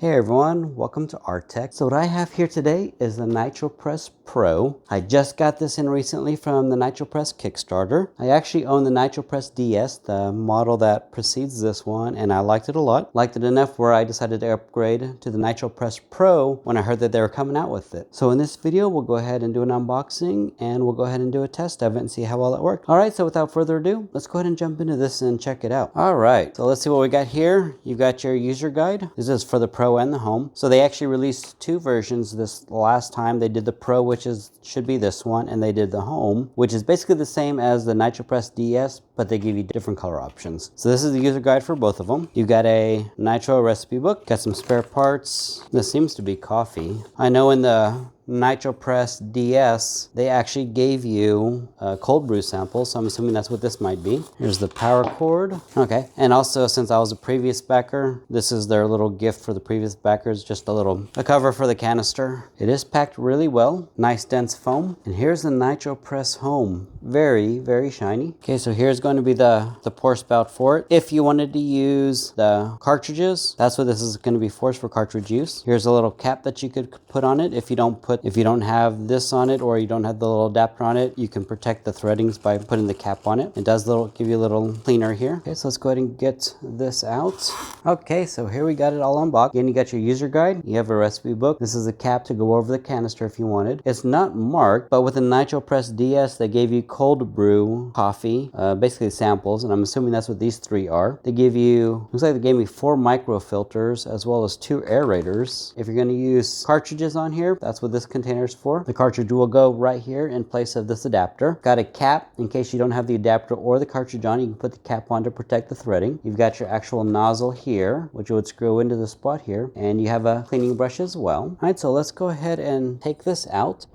Hey everyone, welcome to Our Tech. So what I have here today is the NitroPress Pro. I just got this in recently from the NitroPress Kickstarter. I actually own the NitroPress DS, the model that precedes this one, and I liked it a lot. Liked it enough where I decided to upgrade to the NitroPress Pro when I heard that they were coming out with it. So in this video, we'll go ahead and do an unboxing and we'll go ahead and do a test of it and see how well it worked. All right, so without further ado, let's go ahead and jump into this and check it out. All right, so let's see what we got here. You got your user guide. This is for the Pro and the Home. So they actually released two versions this last time. They did the Pro, which should be this one, and they did the Home, which is basically the same as the NitroPress DS, but they give you different color options. So this is the user guide for both of them. You got a Nitro recipe book, got some spare parts. This seems to be coffee. I know in the NitroPress DS, they actually gave you a cold brew sample, so I'm assuming that's what this might be. Here's the power cord. Okay, and also since I was a previous backer, this is their little gift for the previous backers, just a cover for the canister. It is packed really well, nice dense foam. And here's the NitroPress Home. Very, very shiny. Okay, so here's going to be the pour spout for it. If you wanted to use the cartridges, that's what this is going to be for cartridge use. Here's a little cap that you could put on it. If you don't have this on it, or you don't have the little adapter on it, you can protect the threadings by putting the cap on it. It does give you a little cleaner here. Okay, so let's go ahead and get this out. Okay, so here we got it all unboxed. Again, you got your user guide. You have a recipe book. This is a cap to go over the canister if you wanted. It's not marked, but with the NitroPress DS, they gave you cold brew coffee, basically samples, and I'm assuming that's what these three are. They give you, looks like they gave me 4 microfilters as well as 2 aerators. If you're going to use cartridges on here, that's what this container is for. The cartridge will go right here in place of this adapter. Got a cap in case you don't have the adapter or the cartridge on. You can put the cap on to protect the threading. You've got your actual nozzle here, which would screw into the spot here, and you have a cleaning brush as well. All right, so let's go ahead and take this out.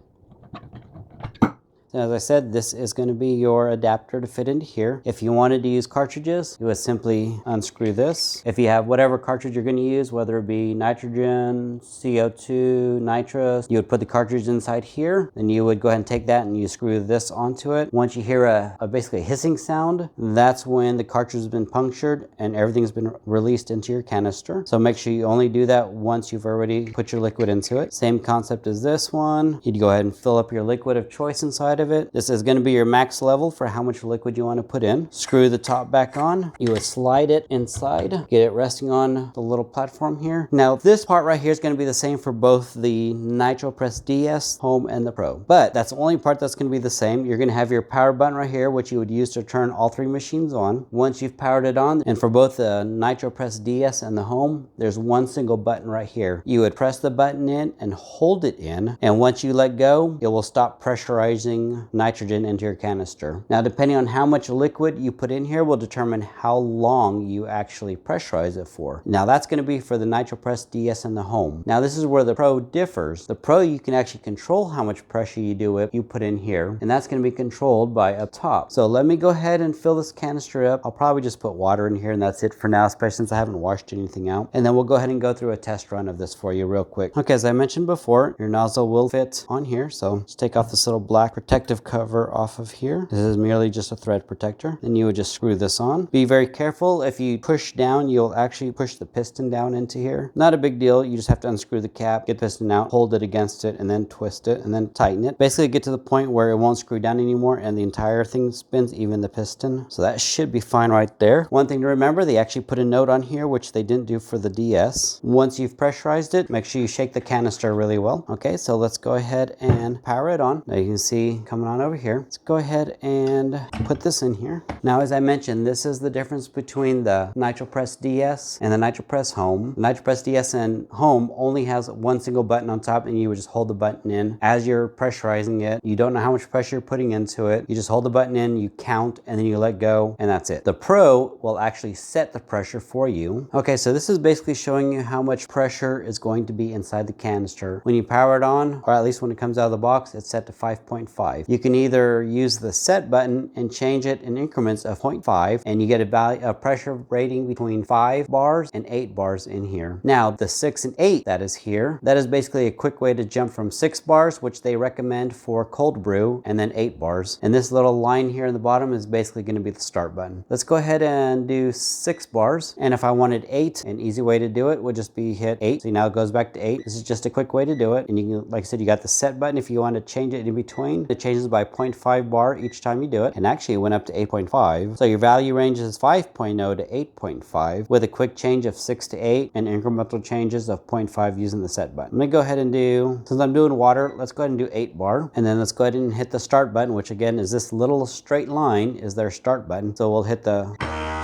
As I said, this is going to be your adapter to fit into here. If you wanted to use cartridges, you would simply unscrew this. If you have whatever cartridge you're going to use, whether it be nitrogen, CO2, nitrous, you would put the cartridge inside here. Then you would go ahead and take that and you screw this onto it. Once you hear a basically hissing sound, that's when the cartridge has been punctured and everything's been released into your canister. So make sure you only do that once you've already put your liquid into it. Same concept as this one. You'd go ahead and fill up your liquid of choice inside of it. This is going to be your max level for how much liquid you want to put in. Screw the top back on. You would slide it inside, get it resting on the little platform here. Now this part right here is going to be the same for both the NitroPress DS, Home, and the Pro, but that's the only part that's going to be the same. You're going to have your power button right here, which you would use to turn all 3 machines on. Once you've powered it on, and for both the NitroPress DS and the Home, there's one single button right here. You would press the button in and hold it in, and once you let go, it will stop pressurizing nitrogen into your canister. Now, depending on how much liquid you put in here will determine how long you actually pressurize it for. Now, that's going to be for the NitroPress DS and the Home. Now, this is where the Pro differs. The Pro, you can actually control how much pressure you put in here, and that's going to be controlled by up top. So let me go ahead and fill this canister up. I'll probably just put water in here, and that's it for now, especially since I haven't washed anything out. And then we'll go ahead and go through a test run of this for you real quick. Okay, as I mentioned before, your nozzle will fit on here. So let's take off this little black protective cover off of here. This is merely just a thread protector. Then you would just screw this on. Be very careful. If you push down, you'll actually push the piston down into here. Not a big deal. You just have to unscrew the cap, get the piston out, hold it against it, and then twist it, and then tighten it. Basically get to the point where it won't screw down anymore and the entire thing spins, even the piston. So that should be fine right there. One thing to remember, they actually put a note on here, which they didn't do for the DS. Once you've pressurized it, make sure you shake the canister really well. Okay, so let's go ahead and power it on. Now you can see coming on over here. Let's go ahead and put this in here. Now, as I mentioned, this is the difference between the NitroPress DS and the NitroPress Home. The NitroPress DS and Home only has one single button on top, and you would just hold the button in as you're pressurizing it. You don't know how much pressure you're putting into it. You just hold the button in, you count, and then you let go, and that's it. The Pro will actually set the pressure for you. Okay, so this is basically showing you how much pressure is going to be inside the canister. When you power it on, or at least when it comes out of the box, it's set to 5.5. 0.5. You can either use the set button and change it in increments of 0.5, and you get a pressure rating between 5 bars and 8 bars in here. Now the 6 and 8 that is here, that is basically a quick way to jump from 6 bars, which they recommend for cold brew, and then 8 bars. And this little line here in the bottom is basically going to be the start button. Let's go ahead and do 6 bars. And if I wanted 8, an easy way to do it would just be hit 8. See, now it goes back to 8. This is just a quick way to do it. And you can, like I said, you got the set button if you want to change it in between. It changes by 0.5 bar each time you do it. And actually it went up to 8.5. So your value range is 5.0 to 8.5 with a quick change of 6 to 8 and incremental changes of 0.5 using the set button. I'm going to go ahead and do, since I'm doing water, let's go ahead and do 8 bar. And then let's go ahead and hit the start button, which again is this little straight line is their start button. So we'll hit the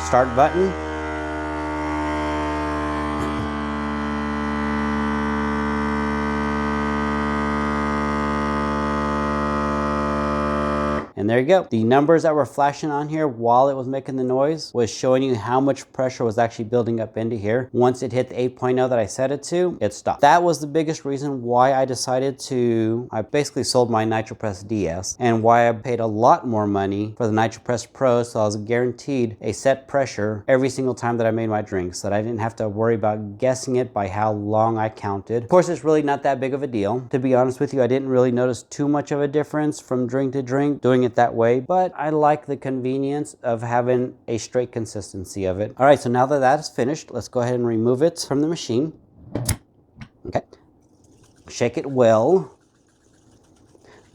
start button. And there you go. The numbers that were flashing on here while it was making the noise was showing you how much pressure was actually building up into here. Once it hit the 8.0 that I set it to, it stopped. That was the biggest reason why I decided to, I basically sold my NitroPress DS, and why I paid a lot more money for the NitroPress Pro, so I was guaranteed a set pressure every single time that I made my drinks, so that I didn't have to worry about guessing it by how long I counted. Of course, it's really not that big of a deal. To be honest with you, I didn't really notice too much of a difference from drink to drink doing it that way, but I like the convenience of having a straight consistency of it. All right, so now that that is finished, let's go ahead and remove it from the machine. Okay, shake it well.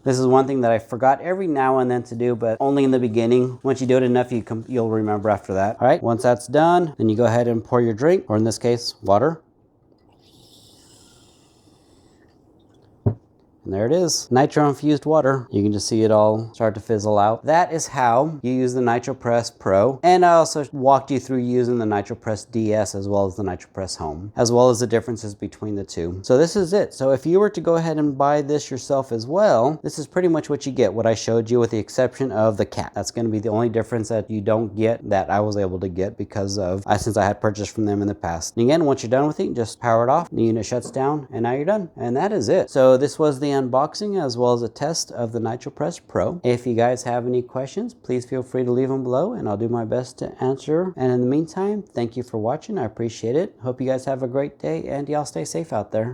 This is one thing that I forgot every now and then to do, but only in the beginning. Once you do it enough, you'll remember after that. All right, once that's done, then you go ahead and pour your drink, or in this case, water. And there it is, nitro infused water. You can just see it all start to fizzle out. That is how you use the NitroPress Pro. And I also walked you through using the NitroPress DS as well as the NitroPress Home, as well as the differences between the two. So this is it. So if you were to go ahead and buy this yourself as well, this is pretty much what you get, what I showed you, with the exception of the cap. That's gonna be the only difference that you don't get that I was able to get because of, since I had purchased from them in the past. And again, once you're done with it, just power it off, the unit shuts down, and now you're done. And that is it. So this was the unboxing as well as a test of the NitroPress Pro. If you guys have any questions, please feel free to leave them below and I'll do my best to answer. And in the meantime, thank you for watching. I appreciate it. Hope you guys have a great day and y'all stay safe out there.